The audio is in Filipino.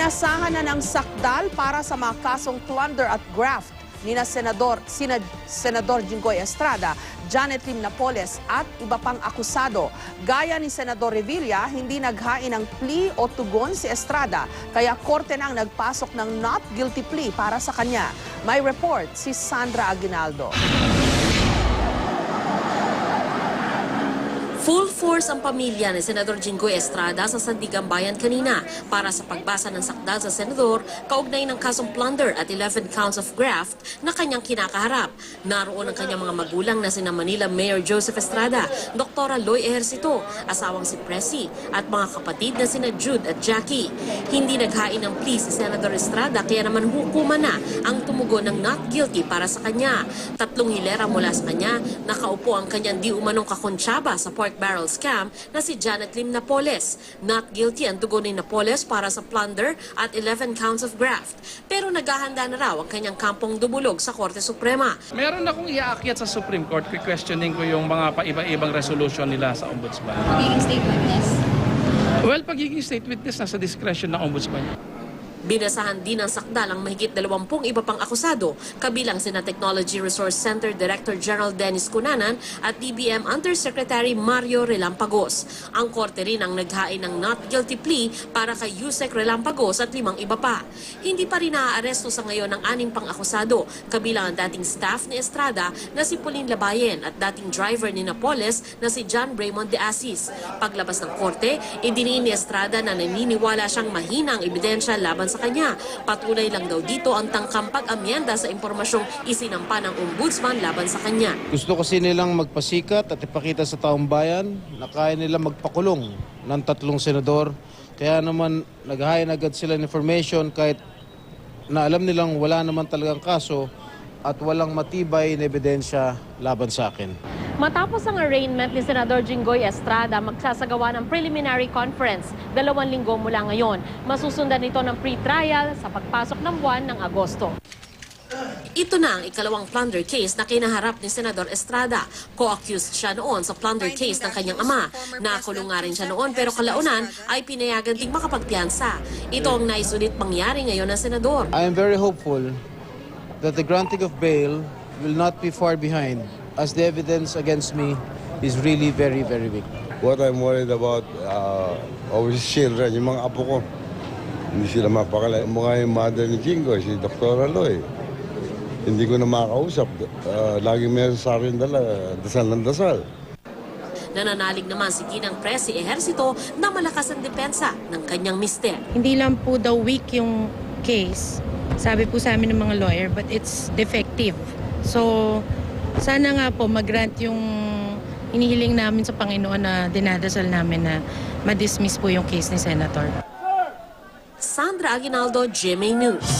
Inasahan na ng sakdal para sa mga kasong plunder at graft ni Senador Jinggoy Estrada, Janet Lim Napoles at iba pang akusado. Gaya ni Senador Revilla, hindi naghain ng plea o tugon si Estrada, kaya korte nang nagpasok ng not guilty plea para sa kanya. May report si Sandra Aguinaldo. Full force ang pamilya ni Senador Jinggoy Estrada sa Sandigan Bayan kanina para sa pagbasa ng sakdal sa senador kaugnay ng kasong plunder at 11 counts of graft na kanyang kinakaharap. Naroon ang kanyang mga magulang na sina Manila Mayor Joseph Estrada, Dr. Loy Ejercito, asawang si Presi at mga kapatid na sina Jude at Jackie. Hindi naghain ng plea si Senador Estrada kaya naman hukuman na ang tumugon ng not guilty para sa kanya. 3 hilera mula sa kanya, nakaupo ang kanyang di umanong kakonsyaba sa pork barrel scam na si Janet Lim Napoles. Not guilty ang tugon ni Napoles para sa plunder at 11 counts of graft. Pero naghahanda na raw ang kanyang kampong dumulog sa Korte Suprema. Meron akong iaakyat sa Supreme Court, questioning ko yung mga paiba-ibang resolution nila sa Ombudsman. Pagiging state witness? Well, pagiging state witness nasa discretion ng Ombudsman. Binasahan din ng sakdal ang mahigit 20 iba pang akusado, kabilang sina Technology Resource Center Director General Dennis Cunanan at DBM Undersecretary Mario Relampagos. Ang korte rin ang naghain ng not guilty plea para kay Yusek Relampagos at 5 iba pa. Hindi pa rin naaaresto sa ngayon ang 6 pang akusado, kabilang ang dating staff ni Estrada na si Pauline Labayen at dating driver ni Napoles na si John Raymond de Asis. Paglabas ng korte, idiniin ni Estrada na naniniwala siyang mahina ang ebidensya laban sa kanya. Patunay lang daw dito ang tangkang pag-amyenda sa impormasyong isinampa ng Ombudsman laban sa kanya. Gusto kasi nilang magpasikat at ipakita sa taong bayan na kaya nila magpakulong ng 3 senador. Kaya naman naghain agad sila ng information kahit na alam nilang wala naman talagang kaso at walang matibay na ebidensya laban sa akin. Matapos ang arraignment ni Senador Jinggoy Estrada, magsasagawa ng preliminary conference 2 linggo mula ngayon. Masusundan ito ng pre-trial sa pagpasok ng buwan ng Agosto. Ito na ang ikalawang plunder case na kinaharap ni Senador Estrada. Co-accused siya noon sa plunder case ng kanyang ama. Nakulong nga rin siya noon pero kalaunan ay pinayagan ding makapagpiyansa. Ito ang naisulit mangyari ngayon ng senador. I am very hopeful that the granting of bail will not be far behind as the evidence against me is really very, very weak. What I'm worried about, our children, yung mga apo ko, hindi sila mapakala. Mga yung mother ni Jinggoy, si Dr. Aloy. Hindi ko na makausap. Laging meron sa akin dasal ng dasal. Nananalig naman si Ginang Presi Ejercito na malakas ang depensa ng kanyang mister. Hindi lang po daw weak yung case, sabi po sa amin ng mga lawyer, but it's defective. So, sana nga po mag-grant yung inihiling namin sa Panginoon na dinadasal namin na ma-dismiss po yung case ni Senator. Sandra Aguinaldo, GMA News.